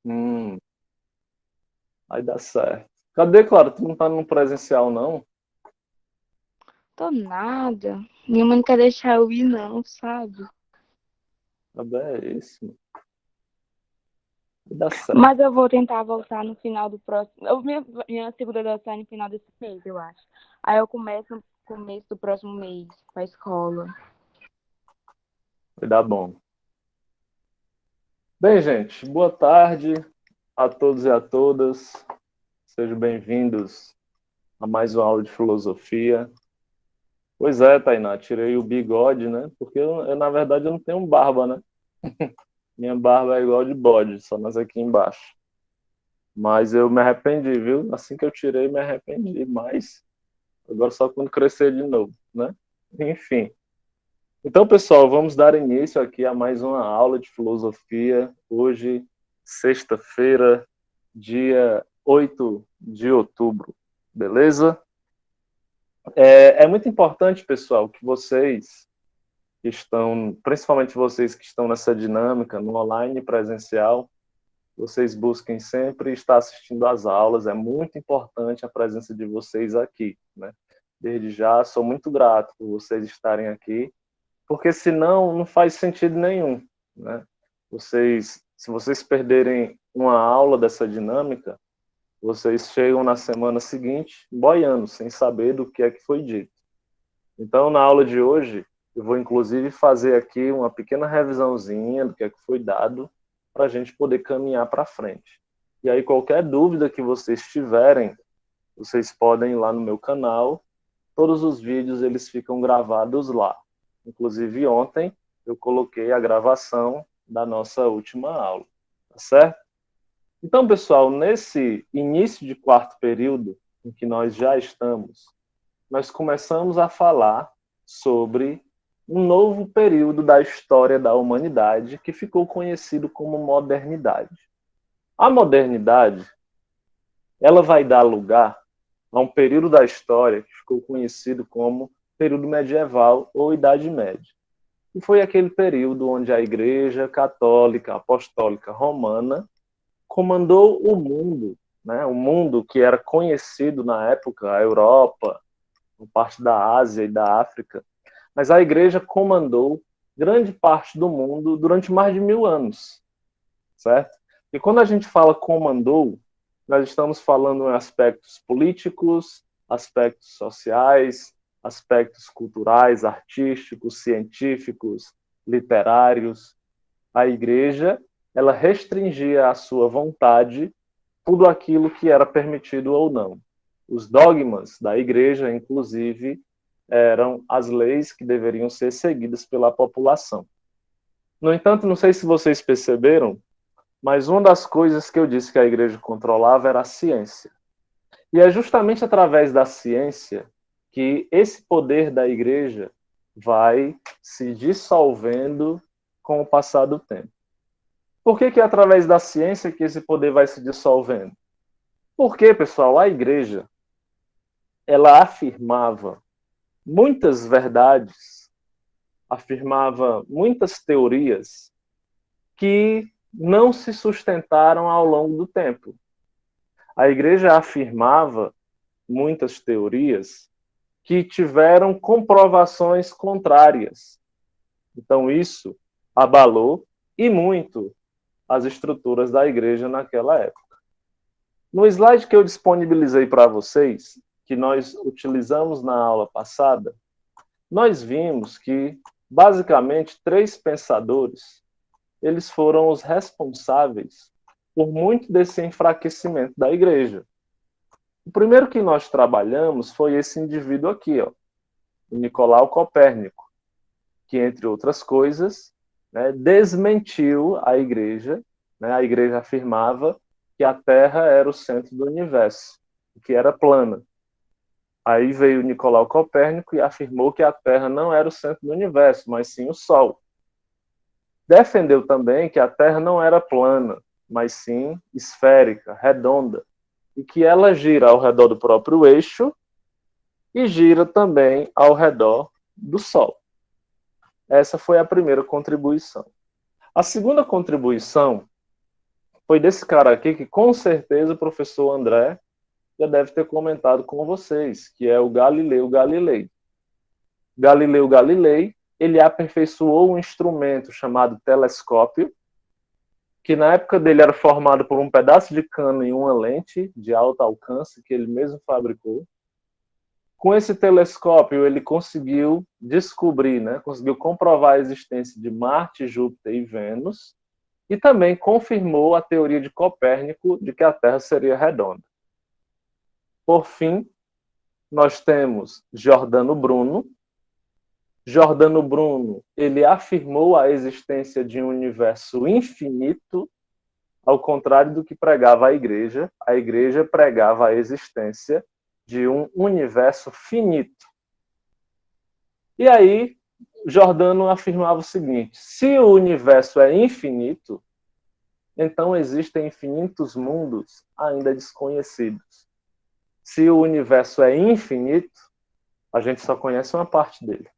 Hum, Aí dá certo. Cadê, Clara? Tu não tá no presencial, não? Tô nada. Minha mãe não quer deixar eu ir, não, sabe? Cadê é isso? Aí dá certo. Mas eu vou tentar voltar no final do próximo. Minha segunda dose sai no final desse mês, eu acho. Aí eu começo no começo do próximo mês com a escola. Vai dar bom. Bem, gente, boa tarde a todos e a todas. Sejam bem-vindos a mais uma aula de filosofia. Pois é, Tainá, tirei o bigode, né? Porque na verdade, eu não tenho barba, né? Minha barba é igual de bode, só nas aqui embaixo. Mas eu me arrependi, viu? Assim que eu tirei, me arrependi. Mas agora só quando crescer de novo, né? Enfim. Então, pessoal, vamos dar início aqui a mais uma aula de filosofia. Hoje, sexta-feira, dia 8 de outubro. Beleza? É muito importante, pessoal, que vocês que estão, principalmente vocês que estão nessa dinâmica, no online e presencial, vocês busquem sempre estar assistindo às aulas. É muito importante a presença de vocês aqui, né? Desde já, sou muito grato por vocês estarem aqui, porque senão não faz sentido nenhum, né? Se vocês perderem uma aula dessa dinâmica, vocês chegam na semana seguinte boiando, sem saber do que é que foi dito. Então, na aula de hoje, eu vou inclusive fazer aqui uma pequena revisãozinha do que é que foi dado para a gente poder caminhar para frente. E aí, qualquer dúvida que vocês tiverem, vocês podem ir lá no meu canal. Todos os vídeos eles ficam gravados lá. Inclusive, ontem eu coloquei a gravação da nossa última aula. Tá certo? Então, pessoal, nesse início de quarto período, em que nós já estamos, nós começamos a falar sobre um novo período da história da humanidade que ficou conhecido como modernidade. A modernidade, ela vai dar lugar a um período da história que ficou conhecido como período medieval ou Idade Média. E foi aquele período onde a Igreja Católica Apostólica Romana comandou o mundo, né? O mundo que era conhecido na época, a Europa, parte da Ásia e da África, mas a igreja comandou grande parte do mundo durante mais de 1000 anos, certo? E quando a gente fala comandou, nós estamos falando em aspectos políticos, aspectos sociais, aspectos culturais, artísticos, científicos, literários. A igreja, ela restringia à sua vontade tudo aquilo que era permitido ou não. Os dogmas da igreja, inclusive, eram as leis que deveriam ser seguidas pela população. No entanto, não sei se vocês perceberam, mas uma das coisas que eu disse que a igreja controlava era a ciência. E é justamente através da ciência que esse poder da igreja vai se dissolvendo com o passar do tempo. Por que é através da ciência que esse poder vai se dissolvendo? Porque, pessoal, a igreja, ela afirmava muitas verdades, afirmava muitas teorias que não se sustentaram ao longo do tempo. A igreja afirmava muitas teorias que tiveram comprovações contrárias. Então, isso abalou e muito as estruturas da igreja naquela época. No slide que eu disponibilizei para vocês, que nós utilizamos na aula passada, nós vimos que, basicamente, três pensadores, eles foram os responsáveis por muito desse enfraquecimento da igreja. O primeiro que nós trabalhamos foi esse indivíduo aqui, ó, o Nicolau Copérnico, que, entre outras coisas, né, desmentiu a igreja. Né, a igreja afirmava que a Terra era o centro do universo, que era plana. Aí veio Nicolau Copérnico e afirmou que a Terra não era o centro do universo, mas sim o Sol. Defendeu também que a Terra não era plana, mas sim esférica, redonda, e que ela gira ao redor do próprio eixo e gira também ao redor do Sol. Essa foi a primeira contribuição. A segunda contribuição foi desse cara aqui que com certeza o professor André já deve ter comentado com vocês, que é o Galileu Galilei. Galileu Galilei, ele aperfeiçoou um instrumento chamado telescópio, que na época dele era formado por um pedaço de cano e uma lente de alto alcance que ele mesmo fabricou. Com esse telescópio, ele conseguiu descobrir, né, conseguiu comprovar a existência de Marte, Júpiter e Vênus, e também confirmou a teoria de Copérnico de que a Terra seria redonda. Por fim, nós temos Giordano Bruno. Giordano Bruno, ele afirmou a existência de um universo infinito, ao contrário do que pregava a igreja pregava a existência de um universo finito. E aí, Giordano afirmava o seguinte: se o universo é infinito, então existem infinitos mundos ainda desconhecidos. Se o universo é infinito, a gente só conhece uma parte dele.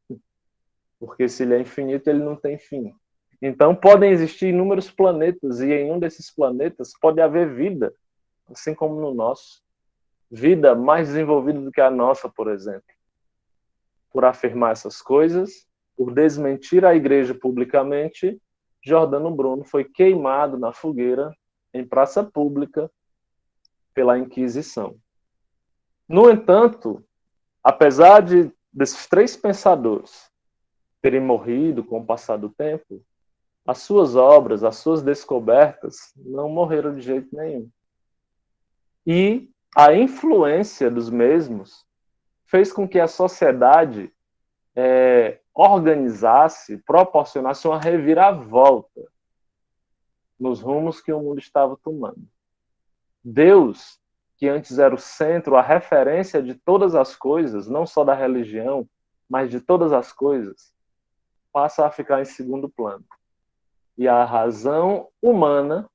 Porque se ele é infinito, ele não tem fim. Então, podem existir inúmeros planetas, e em um desses planetas pode haver vida, assim como no nosso. Vida mais desenvolvida do que a nossa, por exemplo. Por afirmar essas coisas, por desmentir a igreja publicamente, Giordano Bruno foi queimado na fogueira, em praça pública, pela Inquisição. No entanto, apesar desses três pensadores terem morrido com o passar do tempo, as suas obras, as suas descobertas não morreram de jeito nenhum. E a influência dos mesmos fez com que a sociedade organizasse, proporcionasse uma reviravolta nos rumos que o mundo estava tomando. Deus, que antes era o centro, a referência de todas as coisas, não só da religião, mas de todas as coisas, passa a ficar em segundo plano. E a razão humana,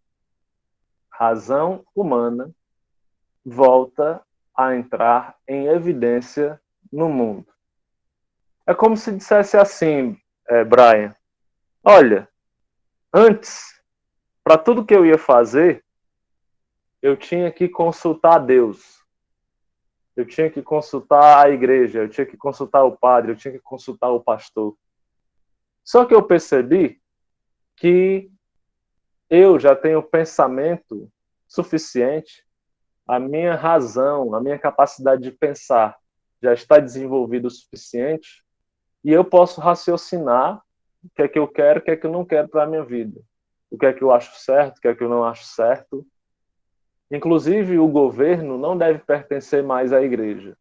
volta a entrar em evidência no mundo. É como se dissesse assim, Brian, olha, antes, para tudo que eu ia fazer, eu tinha que consultar Deus, eu tinha que consultar a igreja, eu tinha que consultar o padre, eu tinha que consultar o pastor. Só que eu percebi que eu já tenho pensamento suficiente, a minha razão, a minha capacidade de pensar já está desenvolvida o suficiente e eu posso raciocinar o que é que eu quero, o que é que eu não quero para a minha vida. O que é que eu acho certo, o que é que eu não acho certo. Inclusive, o governo não deve pertencer mais à igreja.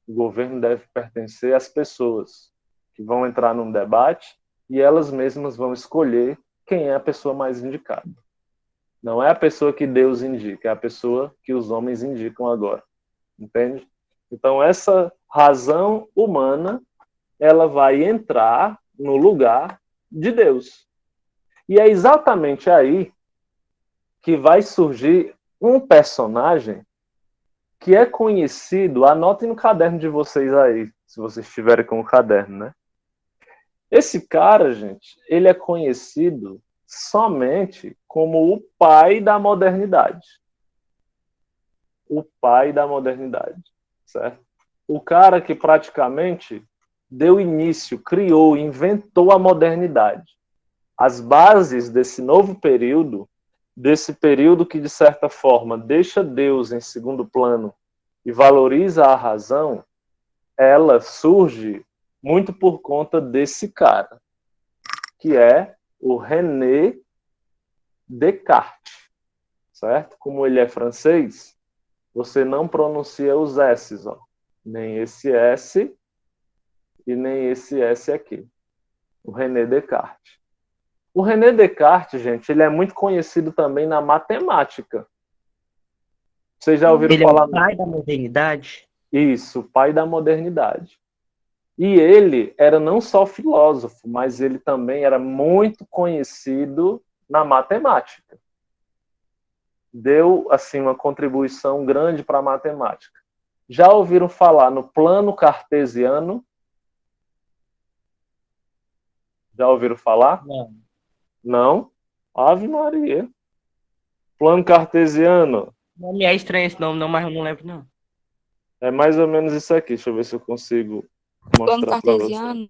O governo deve pertencer às pessoas que vão entrar num debate e elas mesmas vão escolher quem é a pessoa mais indicada. Não é a pessoa que Deus indica, é a pessoa que os homens indicam agora. Entende? Então, essa razão humana, ela vai entrar no lugar de Deus. E é exatamente aí que vai surgir um personagem que é conhecido, anotem no caderno de vocês aí, se vocês estiverem com o caderno, né? Esse cara, gente, ele é conhecido somente como o pai da modernidade. O pai da modernidade, certo? O cara que praticamente deu início, criou, inventou a modernidade. As bases desse novo período, desse período que, de certa forma, deixa Deus em segundo plano e valoriza a razão, ela surge muito por conta desse cara, que é o René Descartes, certo? Como ele é francês, você não pronuncia os S's, ó. Nem esse S e nem esse S aqui. O René Descartes. O René Descartes, gente, ele é muito conhecido também na matemática. Vocês já ouviram Ele é o falar? pai da modernidade? Isso, o pai da modernidade. E ele era não só filósofo, mas ele também era muito conhecido na matemática. Deu, assim, uma contribuição grande para a matemática. Já ouviram falar no plano cartesiano? Já ouviram falar? Não. Não? Ave Maria. Plano cartesiano Nome é estranho esse nome, não, mas eu não lembro, não. é mais ou menos isso aqui. Deixa eu ver se eu consigo Plano mostrar para você. cartesiano?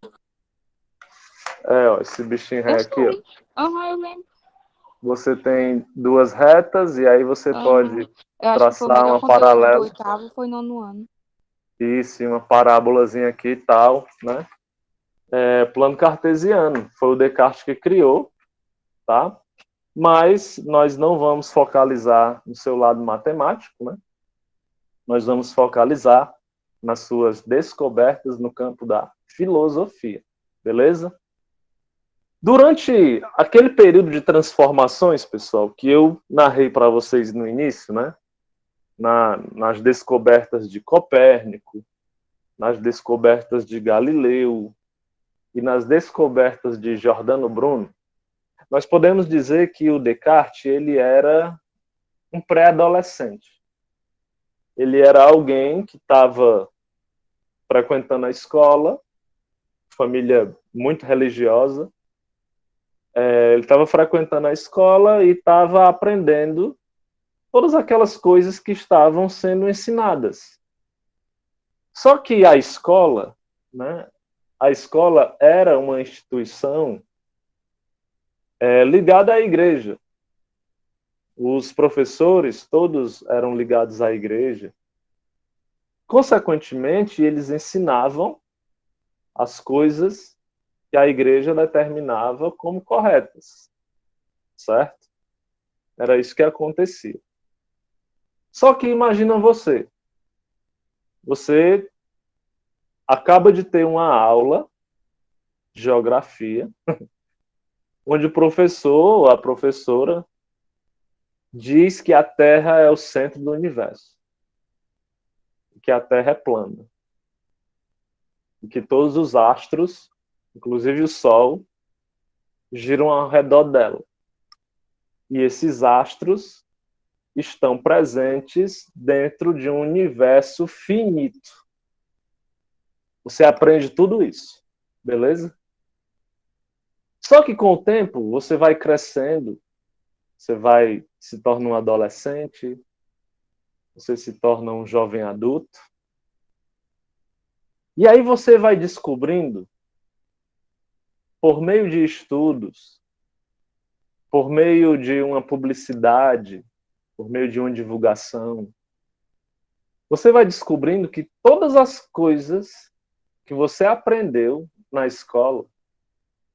Ó, esse bichinho Eu ré aqui, ó. sei. Aham, eu lembro. Você tem duas retas e aí você pode Eu acho que foi o traçar melhor uma conteúdo do paralela. oitavo, foi nono ano. Isso, e uma parábolazinha aqui e tal, né? Plano cartesiano. Foi o Descartes que criou, tá? Mas nós não vamos focalizar no seu lado matemático, né? Nós vamos focalizar nas suas descobertas no campo da filosofia, beleza? Durante aquele período de transformações, pessoal, que eu narrei para vocês no início, né? Nas descobertas de Copérnico, nas descobertas de Galileu e nas descobertas de Giordano Bruno, nós podemos dizer que o Descartes ele era um pré-adolescente. Ele era alguém que estava frequentando a escola, família muito religiosa. Ele estava frequentando a escola e estava aprendendo todas aquelas coisas que estavam sendo ensinadas. Só que a escola, né, a escola era uma instituição ligada à igreja. Os professores todos eram ligados à igreja. Consequentemente, eles ensinavam as coisas que a igreja determinava como corretas, certo? Era isso que acontecia. Só que imagina você acaba de ter uma aula de geografia, onde o professor ou a professora diz que a Terra é o centro do universo, que a Terra é plana, e que todos os astros, inclusive o Sol, giram ao redor dela. E esses astros estão presentes dentro de um universo finito. Você aprende tudo isso, beleza? Só que com o tempo, você vai crescendo, você vai se torna um adolescente, você se torna um jovem adulto. E aí você vai descobrindo, por meio de estudos, por meio de uma publicidade, por meio de uma divulgação, você vai descobrindo que todas as coisas que você aprendeu na escola,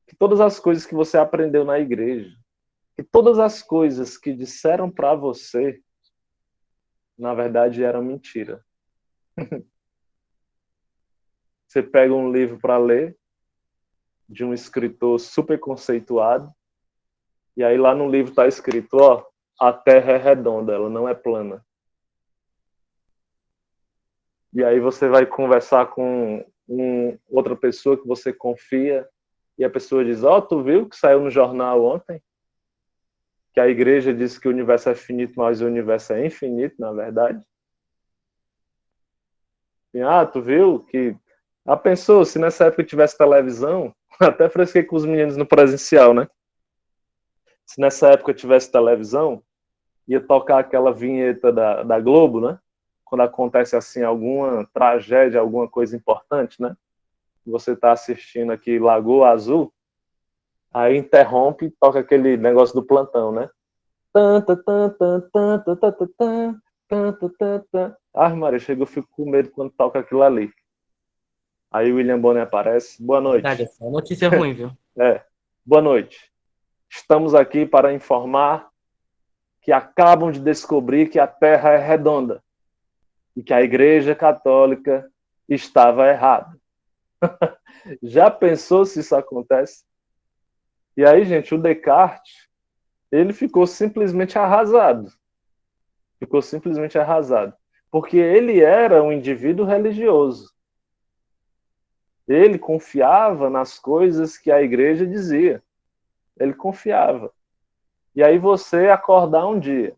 que todas as coisas que você aprendeu na igreja, que todas as coisas que disseram para você, na verdade eram mentira. Você pega um livro para ler, de um escritor super conceituado, e aí lá no livro está escrito, ó, a Terra é redonda, ela não é plana. E aí você vai conversar com outra pessoa que você confia, e a pessoa diz, ó, tu viu que saiu no jornal ontem? Que a igreja diz que o universo é finito, mas o universo é infinito, na verdade. E, tu viu que... pensou, se nessa época tivesse televisão, até fresquei com os meninos no presencial, né? Se nessa época tivesse televisão, ia tocar aquela vinheta da Globo, né? Quando acontece assim alguma tragédia, alguma coisa importante, né? Você está assistindo aqui Lagoa Azul, aí interrompe e toca aquele negócio do plantão, né? Maria, chega, eu fico com medo quando toca aquilo ali. Aí o William Bonner aparece. Boa Verdade, noite. essa é uma notícia ruim, viu? Boa noite. Estamos aqui para informar que acabam de descobrir que a Terra é redonda e que a Igreja Católica estava errada. Já pensou se isso acontece? E aí, gente, o Descartes, ele ficou simplesmente arrasado. Ficou simplesmente arrasado. Porque ele era um indivíduo religioso. Ele confiava nas coisas que a igreja dizia. Ele confiava. E aí você acordar um dia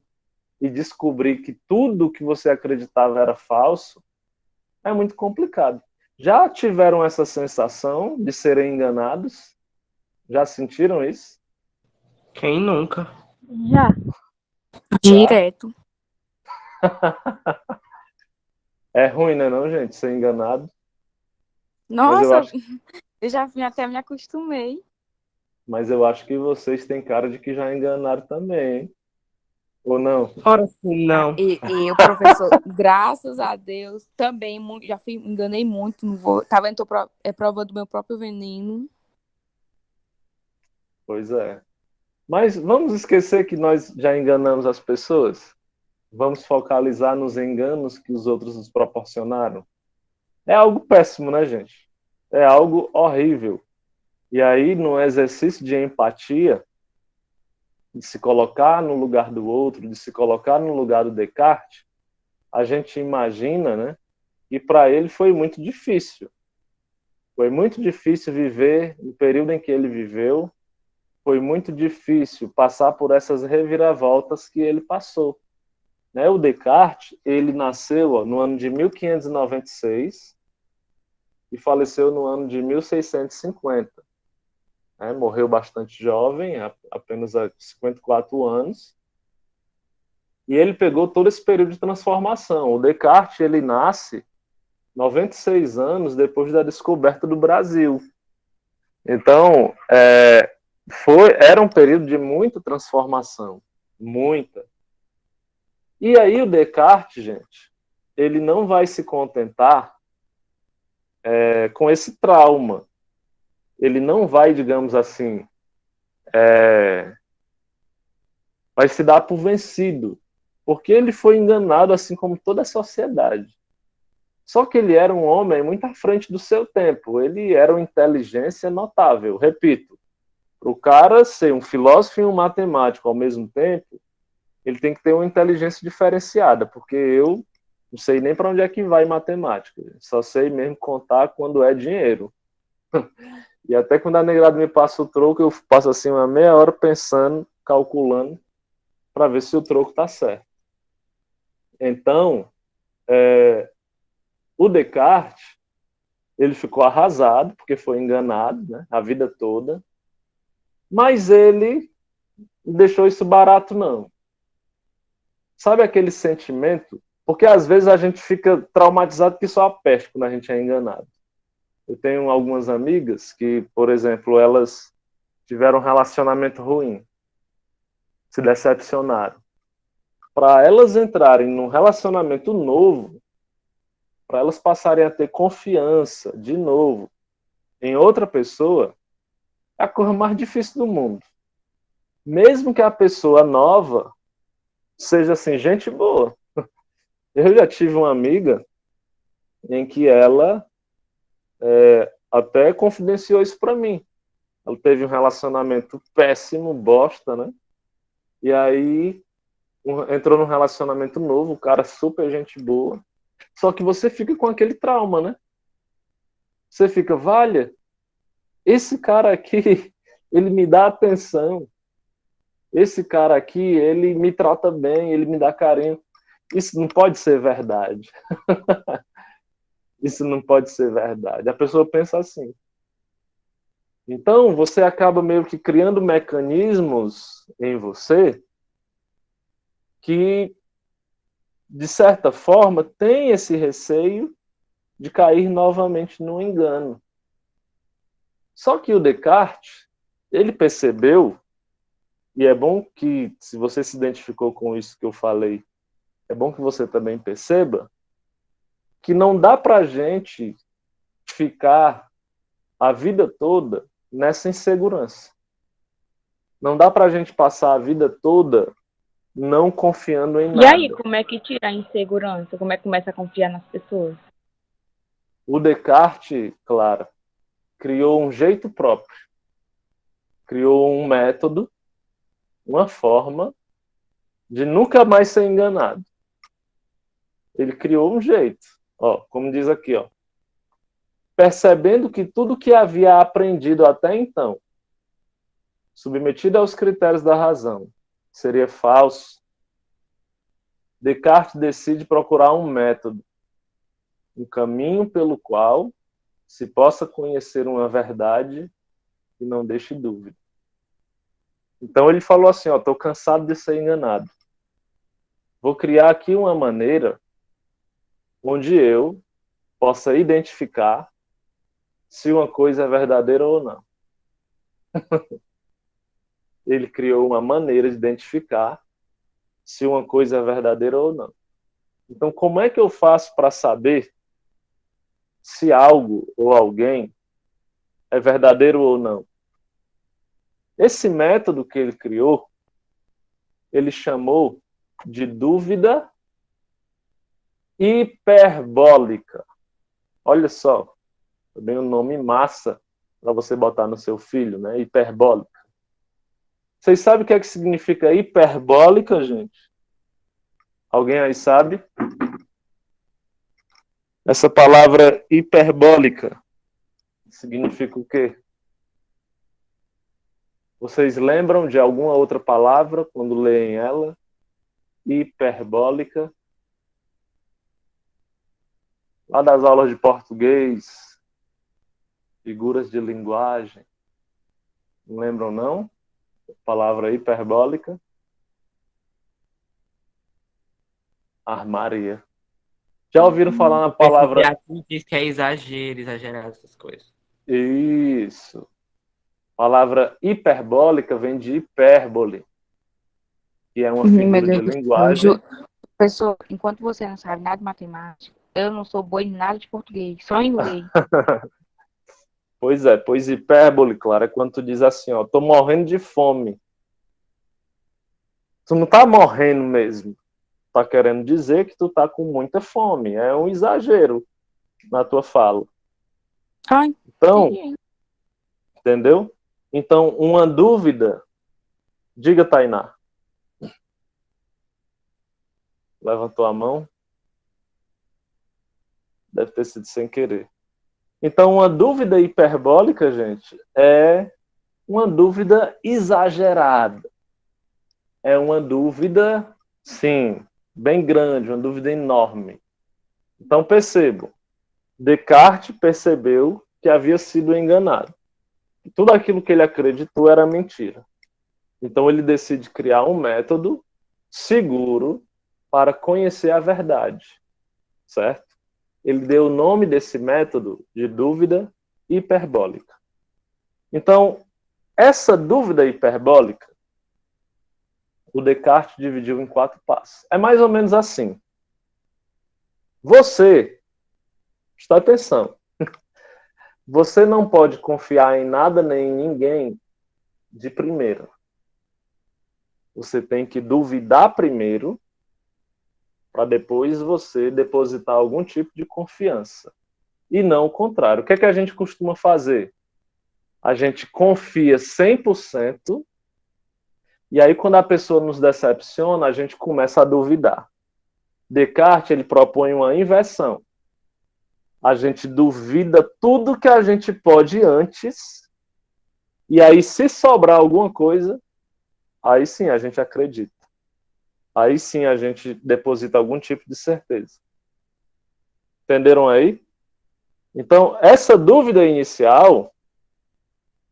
e descobrir que tudo que você acreditava era falso, é muito complicado. Já tiveram essa sensação de serem enganados? Já sentiram isso? Quem nunca? Já. Direto. É ruim, né, não, gente? Ser enganado. Mas eu Nossa, acho, eu já até me acostumei. mas eu acho que vocês têm cara de que já enganaram também, hein? Ou não? Ora, sim, não. E o professor, graças a Deus, também já fui, enganei muito. Não vou, tá vendo? É prova do meu próprio veneno. Pois é. Mas vamos esquecer que nós já enganamos as pessoas? Vamos focalizar nos enganos que os outros nos proporcionaram? É algo péssimo, né, gente? É algo horrível. E aí, no exercício de empatia, de se colocar no lugar do outro, de se colocar no lugar do Descartes, a gente imagina, né? E para ele foi muito difícil. Foi muito difícil viver no período em que ele viveu. Foi muito difícil passar por essas reviravoltas que ele passou. Né? O Descartes, ele nasceu no ano de 1596 e faleceu no ano de 1650. Né? Morreu bastante jovem, apenas a 54 anos. E ele pegou todo esse período de transformação. O Descartes, ele nasce 96 anos depois da descoberta do Brasil. Então, era um período de muita transformação, muita. E aí o Descartes, gente, ele não vai se contentar com esse trauma. Ele não vai, digamos assim, vai se dar por vencido, porque ele foi enganado assim como toda a sociedade. Só que ele era um homem muito à frente do seu tempo. Ele era uma inteligência notável. Repito, para o cara ser um filósofo e um matemático ao mesmo tempo, ele tem que ter uma inteligência diferenciada, porque eu não sei nem para onde é que vai matemática. Só sei mesmo contar quando é dinheiro. E até quando a negrada me passa o troco, eu passo assim uma meia hora pensando, calculando, para ver se o troco está certo. Então, o Descartes, ele ficou arrasado, porque foi enganado, né, a vida toda, mas ele não deixou isso barato, não. Sabe aquele sentimento? Porque às vezes a gente fica traumatizado que só a peste quando a gente é enganado. Eu tenho algumas amigas que, por exemplo, elas tiveram um relacionamento ruim, se decepcionaram. Para elas entrarem num relacionamento novo, para elas passarem a ter confiança de novo em outra pessoa, é a coisa mais difícil do mundo. Mesmo que a pessoa nova seja assim, gente boa. Eu já tive uma amiga em que ela até confidenciou isso para mim. Ela teve um relacionamento péssimo, bosta, né? E aí entrou num relacionamento novo, o cara super gente boa. Só que você fica com aquele trauma, né? Você fica, valha, esse cara aqui, ele me dá atenção. Esse cara aqui, ele me trata bem, ele me dá carinho. Isso não pode ser verdade. Isso não pode ser verdade. A pessoa pensa assim. Então, você acaba meio que criando mecanismos em você que, de certa forma, tem esse receio de cair novamente no engano. Só que o Descartes, ele percebeu, e é bom que, se você se identificou com isso que eu falei, é bom que você também perceba, que não dá para a gente ficar a vida toda nessa insegurança. Não dá para a gente passar a vida toda não confiando em E aí, nada. como é que tira a insegurança? Como é que começa a confiar nas pessoas? O Descartes, claro, criou um jeito próprio, criou um método, uma forma de nunca mais ser enganado. Ele criou um jeito, ó, como diz aqui, ó, percebendo que tudo que havia aprendido até então, submetido aos critérios da razão, seria falso, Descartes decide procurar um método, um caminho pelo qual se possa conhecer uma verdade e não deixe dúvida. Então ele falou assim, ó, estou cansado de ser enganado. Vou criar aqui uma maneira onde eu possa identificar se uma coisa é verdadeira ou não. Ele criou uma maneira de identificar se uma coisa é verdadeira ou não. Então, como é que eu faço para saber se algo ou alguém é verdadeiro ou não? Esse método que ele criou, ele chamou de dúvida hiperbólica. Olha só, também um nome massa para você botar no seu filho, né? Hiperbólica. Vocês sabem o que é que significa hiperbólica, gente? Alguém aí sabe? Essa palavra hiperbólica significa o quê? Vocês lembram de alguma outra palavra quando leem ela? Hiperbólica. Lá das aulas de português, figuras de linguagem. Não lembram, não? Palavra hiperbólica. Armaria. Já ouviram falar na Esse palavra... teatro diz que é exagero, exagerar essas coisas. Isso. A palavra hiperbólica vem de hipérbole, que é uma Meu figura de Deus do céu, linguagem. Pessoal, enquanto você não sabe nada de matemática, eu não sou boa em nada de português, só em inglês. Pois é, pois hipérbole, claro, é quando tu diz assim, ó, tô morrendo de fome. Tu não tá morrendo mesmo. Tá querendo dizer que tu tá com muita fome. É um exagero na tua fala. Ai, Então, entendi. entendeu? Então, uma dúvida, diga, Tainá. Levantou a mão. Deve ter sido sem querer. Então, uma dúvida hiperbólica, gente, é uma dúvida exagerada. É uma dúvida, sim, bem grande, uma dúvida enorme. Então, percebo, Descartes percebeu que havia sido enganado. Tudo aquilo que ele acreditou era mentira. Então, ele decide criar um método seguro para conhecer a verdade, certo? Ele deu o nome desse método de dúvida hiperbólica. Então, essa dúvida hiperbólica, o Descartes dividiu em 4 passos. É mais ou menos assim. Você, presta atenção, você não pode confiar em nada nem em ninguém de primeira. Você tem que duvidar primeiro para depois você depositar algum tipo de confiança. E não o contrário. O que é que a gente costuma fazer? A gente confia 100%, e aí quando a pessoa nos decepciona, a gente começa a duvidar. Descartes, ele propõe uma inversão. A gente duvida tudo que a gente pode antes, e aí se sobrar alguma coisa, aí sim a gente acredita. Aí sim a gente deposita algum tipo de certeza. Entenderam aí? Então, essa dúvida inicial,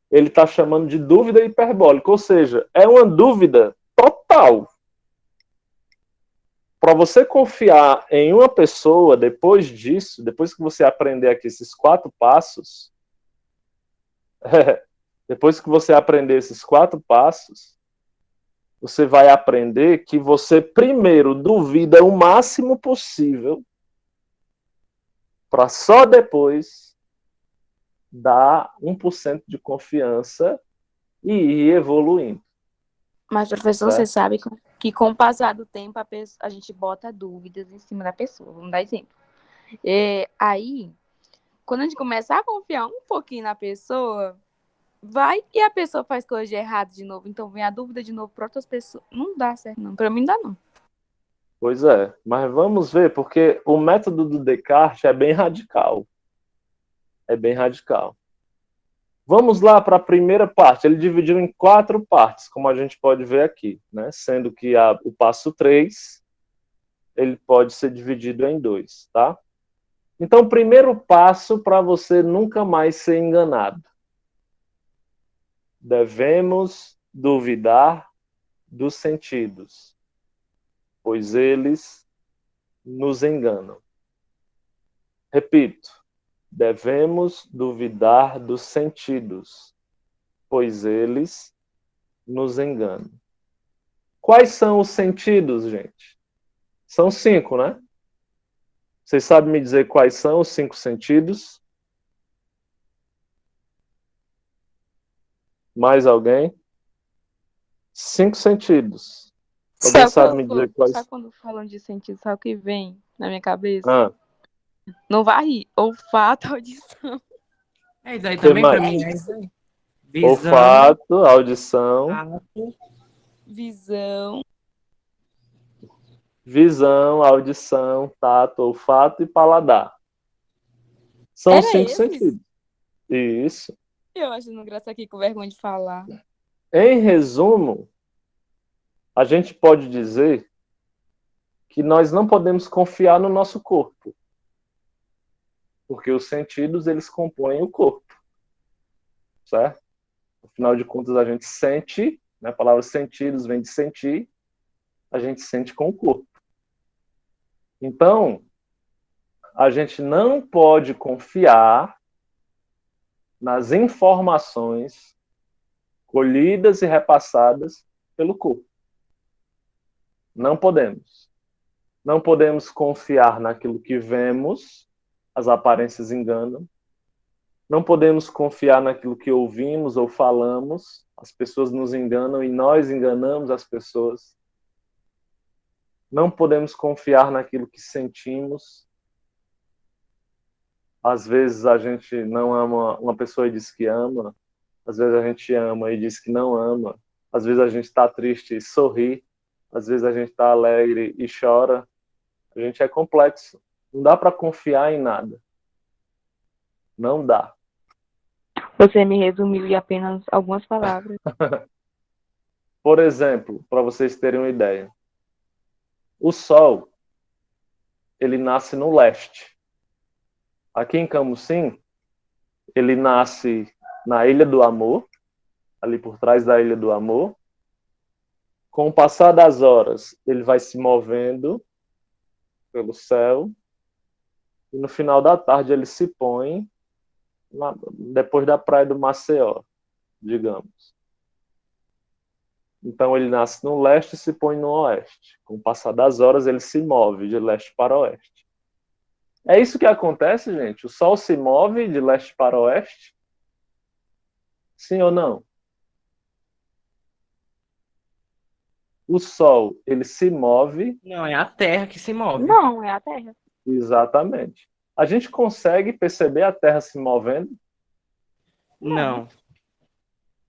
ele está chamando de dúvida hiperbólica, ou seja, é uma dúvida total. Para você confiar em uma pessoa, depois disso, depois que você aprender aqui esses 4 passos, depois que você aprender esses 4 passos, você vai aprender que você primeiro duvida o máximo possível para só depois dar 1% de confiança e ir evoluindo. Mas, professor, você Certo? sabe que com o passar do tempo a gente bota dúvidas em cima da pessoa. Vamos dar exemplo. Aí, quando a gente começar a confiar um pouquinho na pessoa, vai e a pessoa faz coisa de errado de novo. Então vem a dúvida de novo para outras pessoas. Não dá certo, não. Para mim, não dá, não. Pois é, mas vamos ver, porque o método do Descartes é bem radical. É bem radical. Vamos lá para a primeira parte. Ele dividiu em 4 partes, como a gente pode ver aqui, né? Sendo que o passo 3, ele pode ser dividido em 2, tá? Então, primeiro passo para você nunca mais ser enganado. Devemos duvidar dos sentidos. pois eles nos enganam. Repito, devemos duvidar dos sentidos, pois eles nos enganam. Quais são os sentidos, gente? São 5, né? Vocês sabem me dizer quais são os 5 sentidos? Mais alguém? 5 sentidos. Alguém sabe me dizer quais? Sabe quando falam de sentido, sabe o que vem na minha cabeça? Ah, Não vai rir. Olfato, audição. É isso aí que também pra mais? mim. É isso aí. Visão, Olfato, audição, tato, Visão. visão, audição, tato, olfato e paladar. São Era os 5 esses? sentidos. Isso. Eu achando graça aqui com vergonha de falar. Em resumo, a gente pode dizer que nós não podemos confiar no nosso corpo, porque os sentidos eles compõem o corpo, certo? Afinal de contas, a gente sente, né? A palavra sentidos vem de sentir, a gente sente com o corpo. Então, a gente não pode confiar nas informações colhidas e repassadas pelo corpo. Não podemos. Não podemos confiar naquilo que vemos, as aparências enganam. Não podemos confiar naquilo que ouvimos ou falamos, as pessoas nos enganam e nós enganamos as pessoas. Não podemos confiar naquilo que sentimos. Às vezes a gente não ama uma pessoa e diz que ama, às vezes a gente ama e diz que não ama, às vezes a gente está triste e sorri, às vezes a gente está alegre e chora. A gente é complexo. Não dá para confiar em nada. Não dá. Você me resumiu em apenas algumas palavras. Por exemplo, para vocês terem uma ideia, o Sol, ele nasce no leste. Aqui em Camusim, ele nasce na Ilha do Amor, ali por trás da Ilha do Amor. Com o passar das horas, ele vai se movendo pelo céu e no final da tarde ele se põe depois da praia do Maceió, digamos. Então ele nasce no leste e se põe no oeste. Com o passar das horas, ele se move de leste para oeste. É isso que acontece, gente? O Sol se move de leste para oeste? Sim ou não? O Sol, ele se move. não, é a Terra que se move. Não, é a Terra. Exatamente. A gente consegue perceber a Terra se movendo? Não.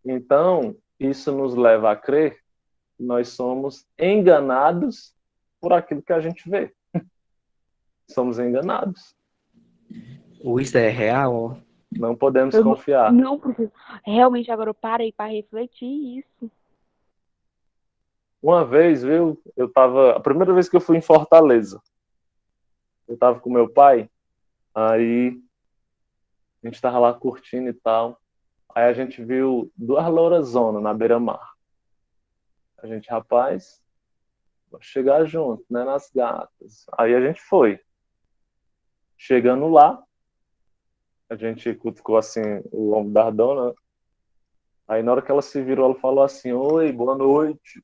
Então, isso nos leva a crer que nós somos enganados por aquilo que a gente vê. Somos enganados. Isso é real, ó. Não podemos confiar. Não, professor. Realmente agora eu parei para refletir isso. Uma vez, viu, a primeira vez que eu fui em Fortaleza, eu estava com meu pai, aí a gente estava lá curtindo e tal, aí a gente viu 2 lourazonas na beira-mar. A gente, rapaz, vou chegar junto, né, nas gatas. Aí a gente foi. Chegando lá, a gente cutucou assim o ombro da dona. Aí na hora que ela se virou, ela falou assim: oi, boa noite.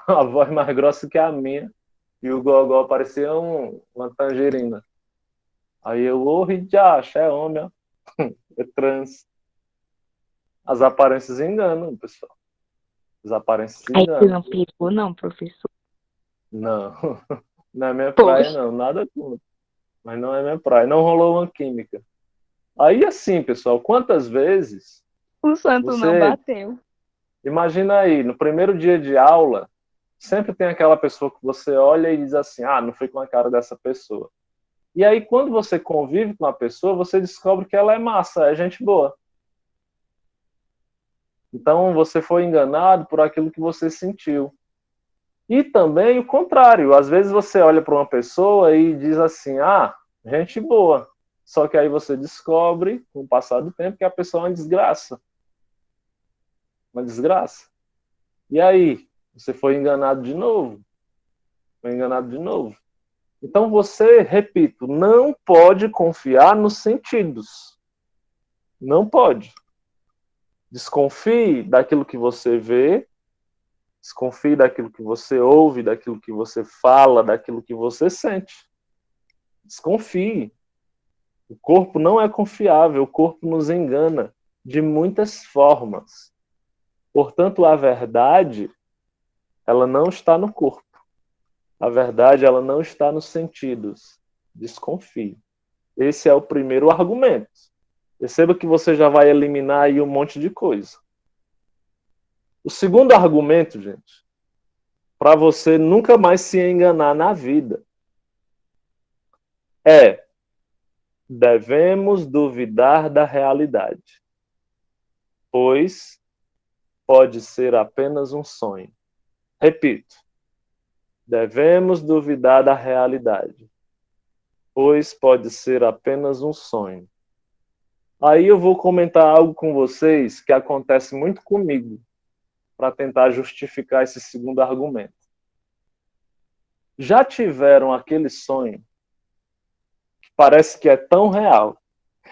A voz mais grossa que a minha. E o gogó parecia uma tangerina. Aí eu, ô, Ridiacho, é homem, ó. É trans. As aparências enganam, pessoal. As aparências Aí você enganam. não pegou, não, professor. Não, não é minha praia, Poxa, não. Nada contra. Mas não é minha praia. Não rolou uma química. Aí assim, pessoal, quantas vezes o santo não você bateu. imagina aí, no primeiro dia de aula, sempre tem aquela pessoa que você olha e diz assim: ah, não fui com a cara dessa pessoa. E aí, quando você convive com a pessoa, você descobre que ela é massa, é gente boa. Então, você foi enganado por aquilo que você sentiu. E também o contrário. Às vezes você olha para uma pessoa e diz assim: ah, gente boa. Só que aí você descobre, com o passar do tempo, que a pessoa é uma desgraça. Uma desgraça. E aí, você foi enganado de novo. foi enganado de novo. Então você, repito, não pode confiar nos sentidos. Não pode. Desconfie daquilo que você vê, desconfie daquilo que você ouve, daquilo que você fala, daquilo que você sente. Desconfie. O corpo não é confiável, o corpo nos engana de muitas formas. Portanto, a verdade, ela não está no corpo. A verdade, ela não está nos sentidos. Desconfie. Esse é o primeiro argumento. Perceba que você já vai eliminar aí um monte de coisa. O segundo argumento, gente, para você nunca mais se enganar na vida, é: devemos duvidar da realidade, pois pode ser apenas um sonho. Repito, devemos duvidar da realidade, pois pode ser apenas um sonho. Aí eu vou comentar algo com vocês que acontece muito comigo, para tentar justificar esse segundo argumento. Já tiveram aquele sonho que parece que é tão real,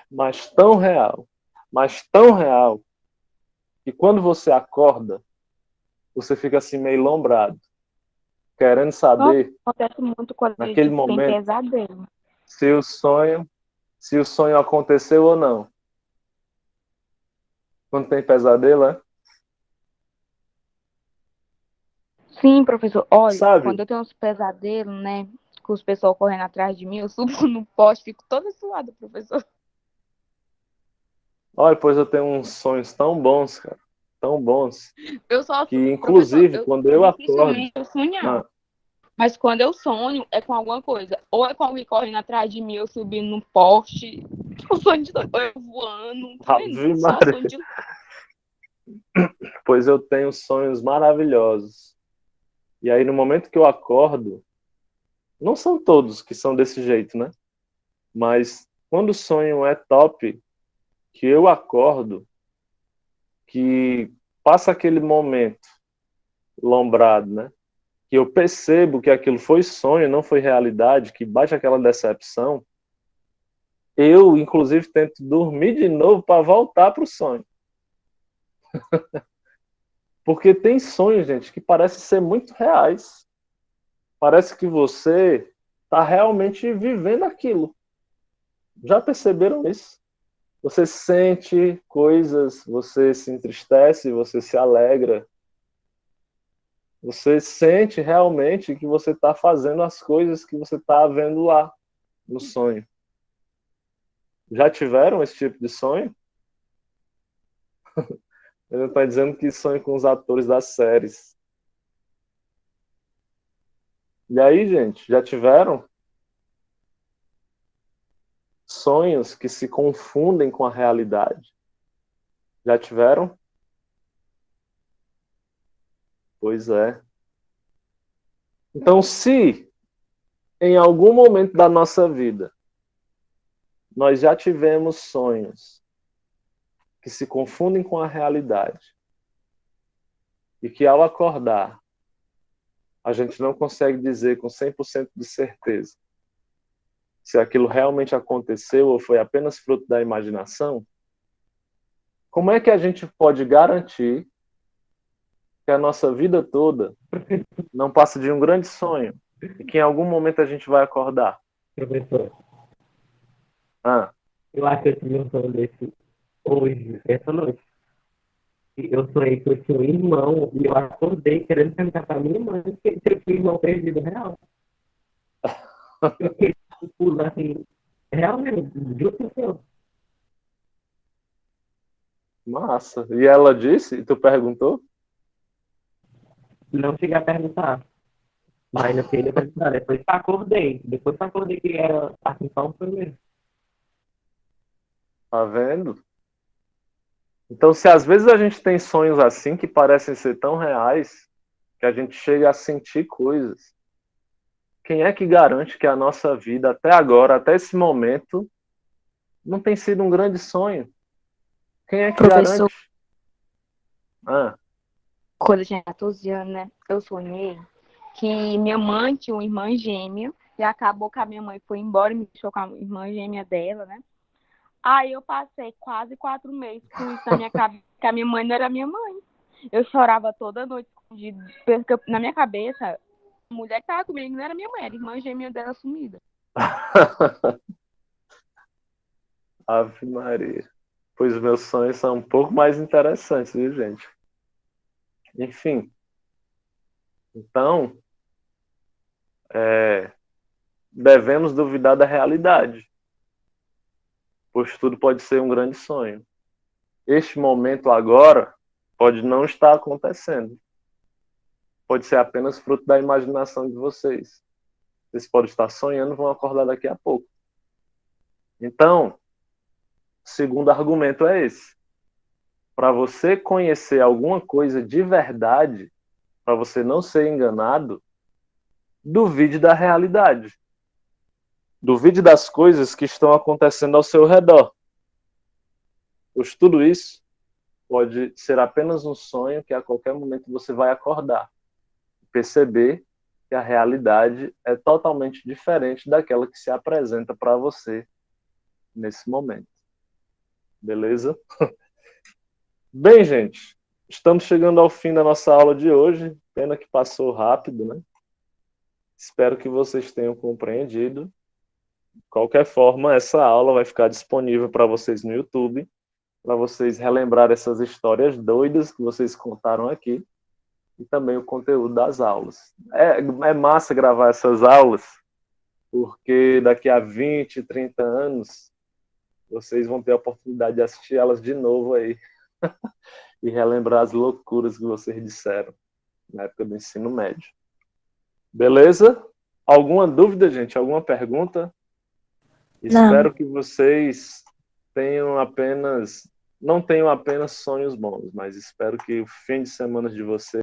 mas tão real, mas tão real, que quando você acorda, você fica assim meio lombrado, querendo Nossa, saber, acontece muito quando a naquele gente tem momento, pesadelo. se o sonho aconteceu ou não. Quando tem pesadelo, é? Sim, professor. Olha, Sabe? quando eu tenho uns pesadelos, né? Com os pessoal correndo atrás de mim, eu subo no poste, fico toda suada, professor. Olha, pois eu tenho uns sonhos tão bons, cara. Tão bons. Eu só, Que, professor, inclusive, quando eu acordo. dificilmente eu sonhar. Ah, Mas quando eu sonho, é com alguma coisa. Ou é com alguém correndo atrás de mim, eu subindo no poste. Eu sonho de ou eu voando, tá vendo? Ave Só sonho Maria. de. Pois eu tenho sonhos maravilhosos. E aí, no momento que eu acordo, não são todos que são desse jeito, né? Mas quando o sonho é top, que eu acordo, que passa aquele momento lombrado, né? Que eu percebo que aquilo foi sonho, não foi realidade, que bate aquela decepção, eu, inclusive, tento dormir de novo para voltar para o sonho. Porque tem sonhos, gente, que parecem ser muito reais. Parece que você está realmente vivendo aquilo. Já perceberam isso? Você sente coisas, você se entristece, você se alegra. Você sente realmente que você está fazendo as coisas que você está vendo lá no sonho. Já tiveram esse tipo de sonho? Ele está dizendo que sonha com os atores das séries. E aí, gente, já tiveram sonhos que se confundem com a realidade? Já tiveram? Pois é. Então, se em algum momento da nossa vida nós já tivemos sonhos que se confundem com a realidade e que ao acordar a gente não consegue dizer com 100% de certeza se aquilo realmente aconteceu ou foi apenas fruto da imaginação, como é que a gente pode garantir que a nossa vida toda não passa de um grande sonho e que em algum momento a gente vai acordar? Professor, Ah, eu acho que eu tive um sonho desse hoje, essa noite. Eu sonhei que eu tinha um irmão e eu acordei querendo perguntar pra minha mãe se eu tinha um irmão perdido real. Eu fiquei pulando assim, realmente, juro pro senhor. massa. E ela disse? E tu perguntou? Não cheguei a perguntar. Mas não cheguei a perguntar. Depois que acordei que era assim, só um sonho mesmo. Tá vendo? Então, se às vezes a gente tem sonhos assim que parecem ser tão reais que a gente chega a sentir coisas, quem é que garante que a nossa vida até agora, até esse momento, não tem sido um grande sonho? Quem é que Professor, garante? Ah, quando eu tinha 14 anos, né? Eu sonhei que minha mãe tinha uma irmã gêmea e acabou que a minha mãe foi embora e me deixou com a irmã gêmea dela, né? Aí eu passei quase 4 meses com isso na minha cabeça, que a minha mãe não era minha mãe. Eu chorava toda noite escondida, porque na minha cabeça, a mulher que tava comigo não era minha mãe, era a irmã gêmea dela sumida. Ave Maria. Pois meus sonhos são um pouco mais interessantes, viu, gente? Enfim, então, devemos duvidar da realidade, pois tudo pode ser um grande sonho. Este momento agora pode não estar acontecendo. Pode ser apenas fruto da imaginação de vocês. Vocês podem estar sonhando e vão acordar daqui a pouco. Então, o segundo argumento é esse. Para você conhecer alguma coisa de verdade, para você não ser enganado, duvide da realidade. Duvide das coisas que estão acontecendo ao seu redor. Pois tudo isso pode ser apenas um sonho que a qualquer momento você vai acordar. Perceber que a realidade é totalmente diferente daquela que se apresenta para você nesse momento. Beleza? Bem, gente, estamos chegando ao fim da nossa aula de hoje. Pena que passou rápido, né? Espero que vocês tenham compreendido. De qualquer forma, essa aula vai ficar disponível para vocês no YouTube, para vocês relembrar essas histórias doidas que vocês contaram aqui e também o conteúdo das aulas. É massa gravar essas aulas, porque daqui a 20, 30 anos, vocês vão ter a oportunidade de assistir elas de novo aí e relembrar as loucuras que vocês disseram na época do ensino médio. Beleza? Alguma dúvida, gente? Alguma pergunta? Espero que vocês não tenham apenas sonhos bons, mas espero que o fim de semana de vocês